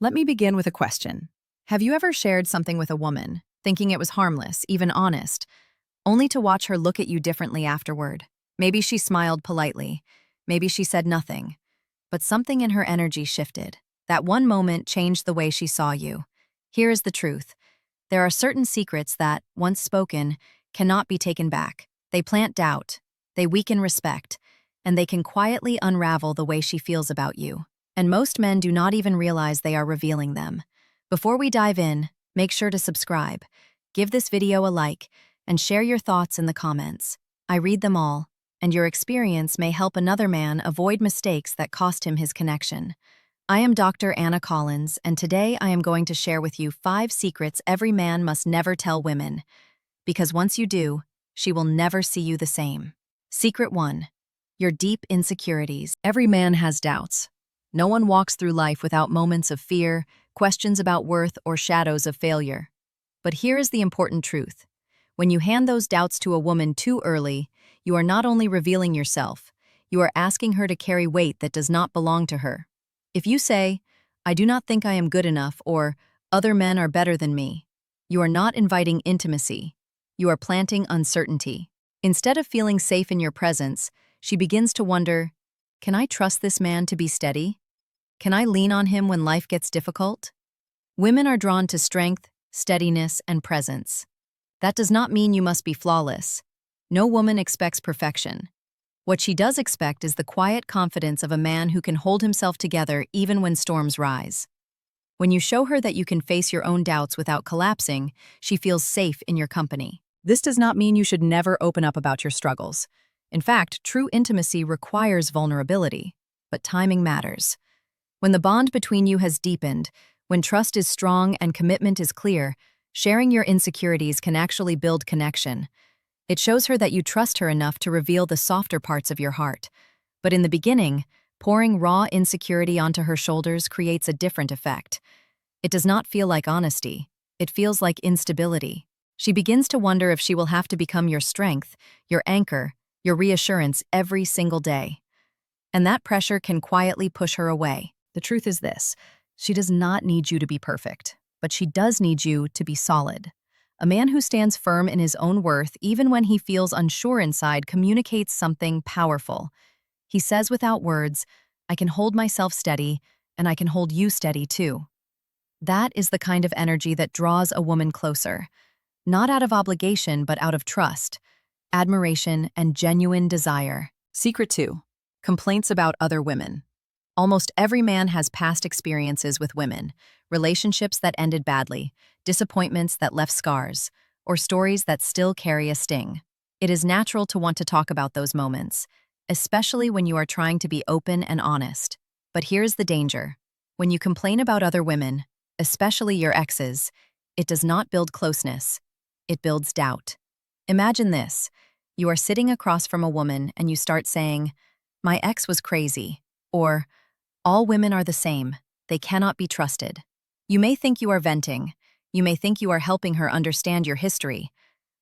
Let me begin with a question. Have you ever shared something with a woman, thinking it was harmless, even honest, only to watch her look at you differently afterward? Maybe she smiled politely. Maybe she said nothing. But something in her energy shifted. That one moment changed the way she saw you. Here is the truth. There are certain secrets that, once spoken, cannot be taken back. They plant doubt, they weaken respect, and they can quietly unravel the way she feels about you. And most men do not even realize they are revealing them. Before we dive in, make sure to subscribe, give this video a like, and share your thoughts in the comments. I read them all, and your experience may help another man avoid mistakes that cost him his connection. I am Dr. Anna Collins, and today I am going to share with you 5 secrets every man must never tell women, because once you do, she will never see you the same. Secret 1. Your deep insecurities. Every man has doubts. No one walks through life without moments of fear, questions about worth, or shadows of failure. But here is the important truth. When you hand those doubts to a woman too early, you are not only revealing yourself, you are asking her to carry weight that does not belong to her. If you say, "I do not think I am good enough," or "other men are better than me," you are not inviting intimacy. You are planting uncertainty. Instead of feeling safe in your presence, she begins to wonder, can I trust this man to be steady? Can I lean on him when life gets difficult? Women are drawn to strength, steadiness, and presence. That does not mean you must be flawless. No woman expects perfection. What she does expect is the quiet confidence of a man who can hold himself together even when storms rise. When you show her that you can face your own doubts without collapsing, she feels safe in your company. This does not mean you should never open up about your struggles. In fact, true intimacy requires vulnerability, but timing matters. When the bond between you has deepened, when trust is strong and commitment is clear, sharing your insecurities can actually build connection. It shows her that you trust her enough to reveal the softer parts of your heart. But in the beginning, pouring raw insecurity onto her shoulders creates a different effect. It does not feel like honesty. It feels like instability. She begins to wonder if she will have to become your strength, your anchor, your reassurance every single day. And that pressure can quietly push her away. The truth is this: she does not need you to be perfect, but she does need you to be solid. A man who stands firm in his own worth, even when he feels unsure inside, communicates something powerful. He says without words, "I can hold myself steady, and I can hold you steady too." That is the kind of energy that draws a woman closer, not out of obligation, but out of trust, admiration, and genuine desire. Secret 2. Complaints about other women. Almost every man has past experiences with women, relationships that ended badly, disappointments that left scars, or stories that still carry a sting. It is natural to want to talk about those moments, especially when you are trying to be open and honest. But here's the danger. When you complain about other women, especially your exes, it does not build closeness. It builds doubt. Imagine this. You are sitting across from a woman and you start saying, "My ex was crazy," or "All women are the same. They cannot be trusted." You may think you are venting. You may think you are helping her understand your history.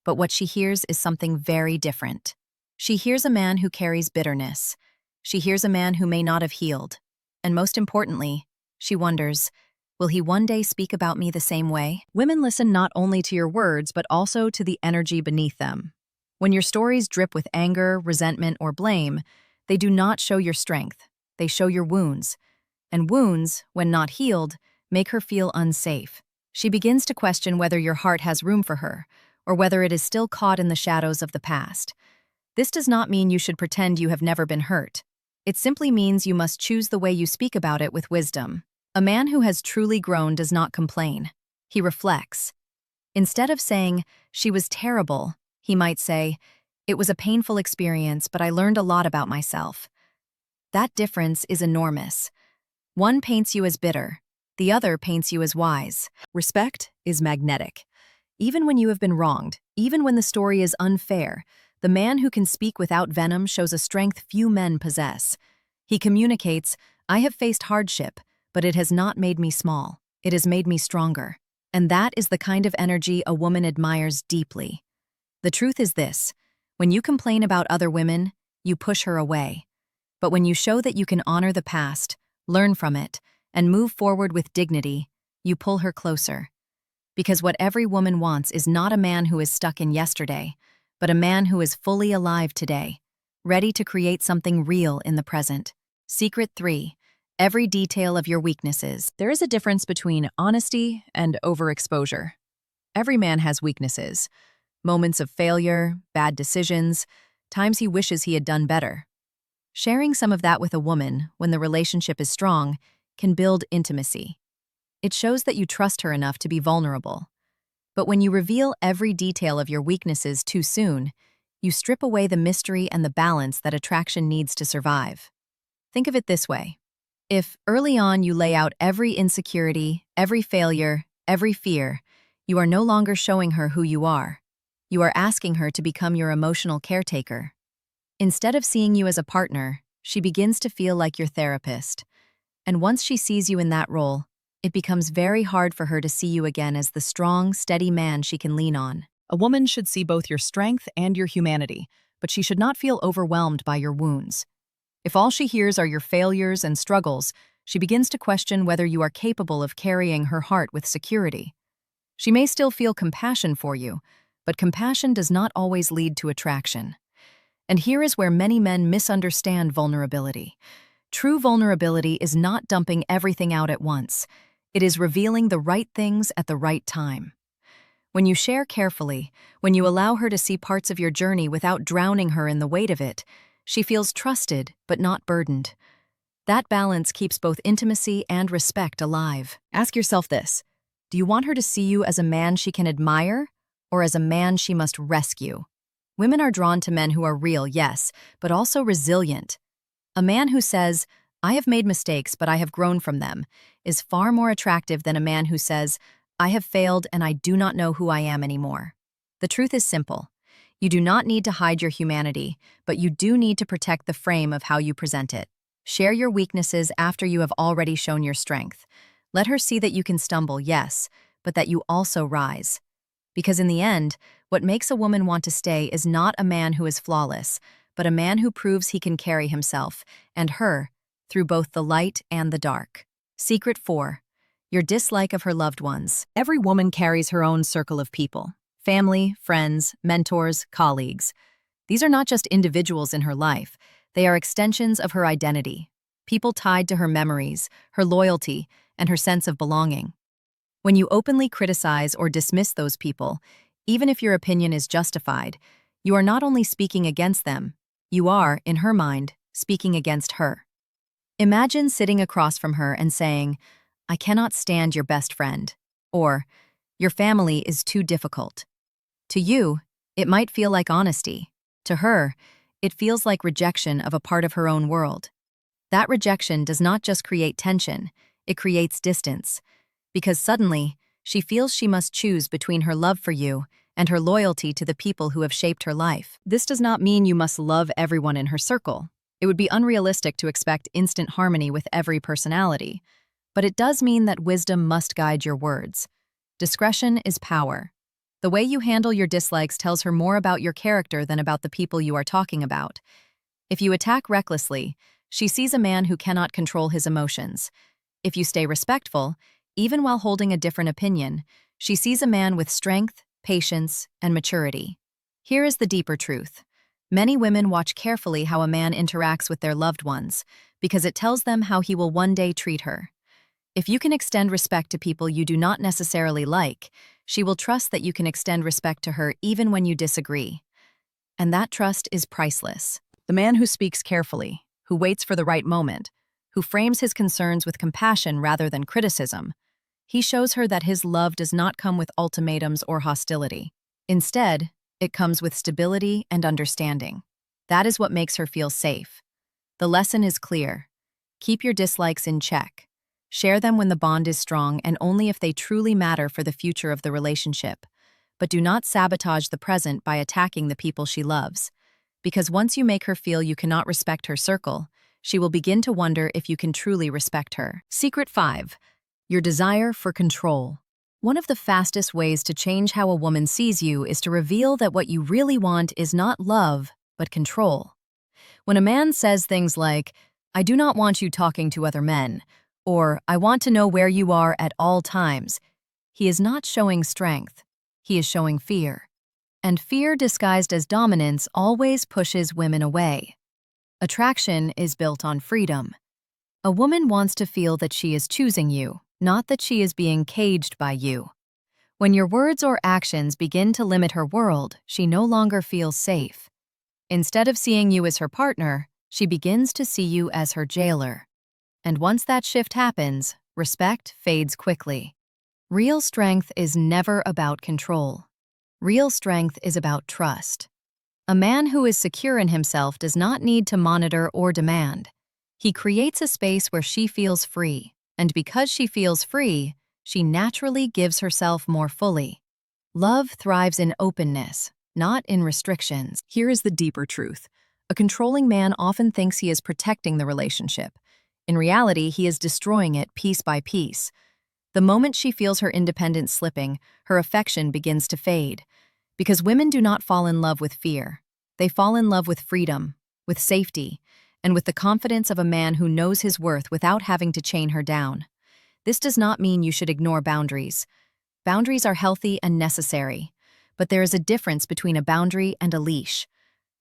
But what she hears is something very different. She hears a man who carries bitterness. She hears a man who may not have healed. And most importantly, she wonders, will he one day speak about me the same way? Women listen not only to your words, but also to the energy beneath them. When your stories drip with anger, resentment, or blame, they do not show your strength. They show your wounds. And wounds, when not healed, make her feel unsafe. She begins to question whether your heart has room for her, or whether it is still caught in the shadows of the past. This does not mean you should pretend you have never been hurt. It simply means you must choose the way you speak about it with wisdom. A man who has truly grown does not complain. He reflects. Instead of saying, "She was terrible," he might say, "It was a painful experience, but I learned a lot about myself." That difference is enormous. One paints you as bitter. The other paints you as wise. Respect is magnetic. Even when you have been wronged, even when the story is unfair, the man who can speak without venom shows a strength few men possess. He communicates, "I have faced hardship, but it has not made me small. It has made me stronger." And that is the kind of energy a woman admires deeply. The truth is this: when you complain about other women, you push her away. But when you show that you can honor the past, learn from it, and move forward with dignity, you pull her closer. Because what every woman wants is not a man who is stuck in yesterday, but a man who is fully alive today, ready to create something real in the present. Secret 3. Every detail of your weaknesses. There is a difference between honesty and overexposure. Every man has weaknesses. Moments of failure, bad decisions, times he wishes he had done better. Sharing some of that with a woman, when the relationship is strong, can build intimacy. It shows that you trust her enough to be vulnerable. But when you reveal every detail of your weaknesses too soon, you strip away the mystery and the balance that attraction needs to survive. Think of it this way. If, early on, you lay out every insecurity, every failure, every fear, you are no longer showing her who you are. You are asking her to become your emotional caretaker. Instead of seeing you as a partner, she begins to feel like your therapist. And once she sees you in that role, it becomes very hard for her to see you again as the strong, steady man she can lean on. A woman should see both your strength and your humanity, but she should not feel overwhelmed by your wounds. If all she hears are your failures and struggles, she begins to question whether you are capable of carrying her heart with security. She may still feel compassion for you, but compassion does not always lead to attraction. And here is where many men misunderstand vulnerability. True vulnerability is not dumping everything out at once. It is revealing the right things at the right time. When you share carefully, when you allow her to see parts of your journey without drowning her in the weight of it, she feels trusted but not burdened. That balance keeps both intimacy and respect alive. Ask yourself this: do you want her to see you as a man she can admire, or as a man she must rescue? Women are drawn to men who are real, yes, but also resilient. A man who says, "I have made mistakes, but I have grown from them," is far more attractive than a man who says, "I have failed and I do not know who I am anymore." The truth is simple. You do not need to hide your humanity, but you do need to protect the frame of how you present it. Share your weaknesses after you have already shown your strength. Let her see that you can stumble, yes, but that you also rise. Because in the end, what makes a woman want to stay is not a man who is flawless, but a man who proves he can carry himself, and her, through both the light and the dark. Secret 4. Your dislike of her loved ones. Every woman carries her own circle of people. Family, friends, mentors, colleagues. These are not just individuals in her life. They are extensions of her identity. People tied to her memories, her loyalty, and her sense of belonging. When you openly criticize or dismiss those people, even if your opinion is justified, you are not only speaking against them, you are, in her mind, speaking against her. Imagine sitting across from her and saying, "I cannot stand your best friend," or "Your family is too difficult." To you, it might feel like honesty. To her, it feels like rejection of a part of her own world. That rejection does not just create tension, it creates distance. Because suddenly, she feels she must choose between her love for you and her loyalty to the people who have shaped her life. This does not mean you must love everyone in her circle. It would be unrealistic to expect instant harmony with every personality. But it does mean that wisdom must guide your words. Discretion is power. The way you handle your dislikes tells her more about your character than about the people you are talking about. If you attack recklessly, she sees a man who cannot control his emotions. If you stay respectful, even while holding a different opinion, she sees a man with strength, patience, and maturity. Here is the deeper truth. Many women watch carefully how a man interacts with their loved ones, because it tells them how he will one day treat her. If you can extend respect to people you do not necessarily like, she will trust that you can extend respect to her even when you disagree. And that trust is priceless. The man who speaks carefully, who waits for the right moment, who frames his concerns with compassion rather than criticism, he shows her that his love does not come with ultimatums or hostility. Instead, it comes with stability and understanding. That is what makes her feel safe. The lesson is clear. Keep your dislikes in check. Share them when the bond is strong and only if they truly matter for the future of the relationship. But do not sabotage the present by attacking the people she loves. Because once you make her feel you cannot respect her circle, she will begin to wonder if you can truly respect her. Secret 5. Your desire for control. One of the fastest ways to change how a woman sees you is to reveal that what you really want is not love, but control. When a man says things like, "I do not want you talking to other men," or "I want to know where you are at all times," he is not showing strength. He is showing fear. And fear disguised as dominance always pushes women away. Attraction is built on freedom. A woman wants to feel that she is choosing you, not that she is being caged by you. When your words or actions begin to limit her world, she no longer feels safe. Instead of seeing you as her partner, she begins to see you as her jailer. And once that shift happens, respect fades quickly. Real strength is never about control. Real strength is about trust. A man who is secure in himself does not need to monitor or demand. He creates a space where she feels free, and because she feels free, she naturally gives herself more fully. Love thrives in openness, not in restrictions. Here is the deeper truth. A controlling man often thinks he is protecting the relationship. In reality, he is destroying it piece by piece. The moment she feels her independence slipping, her affection begins to fade. Because women do not fall in love with fear. They fall in love with freedom, with safety, and with the confidence of a man who knows his worth without having to chain her down. This does not mean you should ignore boundaries. Boundaries are healthy and necessary, but there is a difference between a boundary and a leash.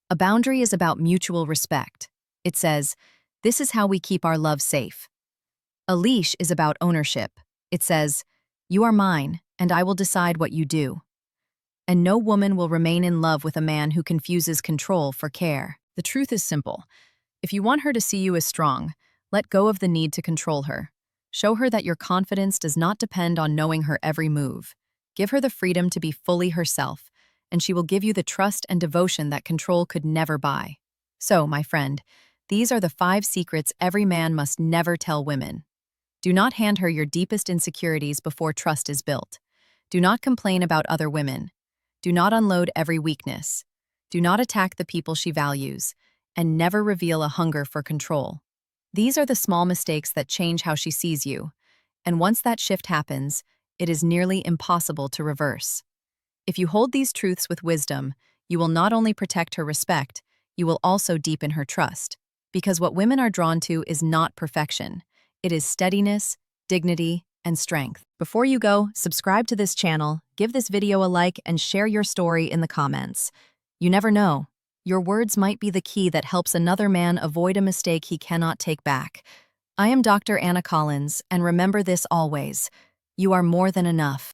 A boundary is about mutual respect. It says, "This is how we keep our love safe." A leash is about ownership. It says, "You are mine, and I will decide what you do." And no woman will remain in love with a man who confuses control for care. The truth is simple. If you want her to see you as strong, let go of the need to control her. Show her that your confidence does not depend on knowing her every move. Give her the freedom to be fully herself, and she will give you the trust and devotion that control could never buy. So, my friend, these are the 5 secrets every man must never tell women. Do not hand her your deepest insecurities before trust is built. Do not complain about other women. Do not unload every weakness. Do not attack the people she values, and never reveal a hunger for control. These are the small mistakes that change how she sees you, and once that shift happens, it is nearly impossible to reverse. If you hold these truths with wisdom, you will not only protect her respect, you will also deepen her trust. Because what women are drawn to is not perfection. It is steadiness, dignity, and strength. Before you go, subscribe to this channel, give this video a like, and share your story in the comments. You never know. Your words might be the key that helps another man avoid a mistake he cannot take back. I am Dr. Anna Collins, and remember this always. You are more than enough.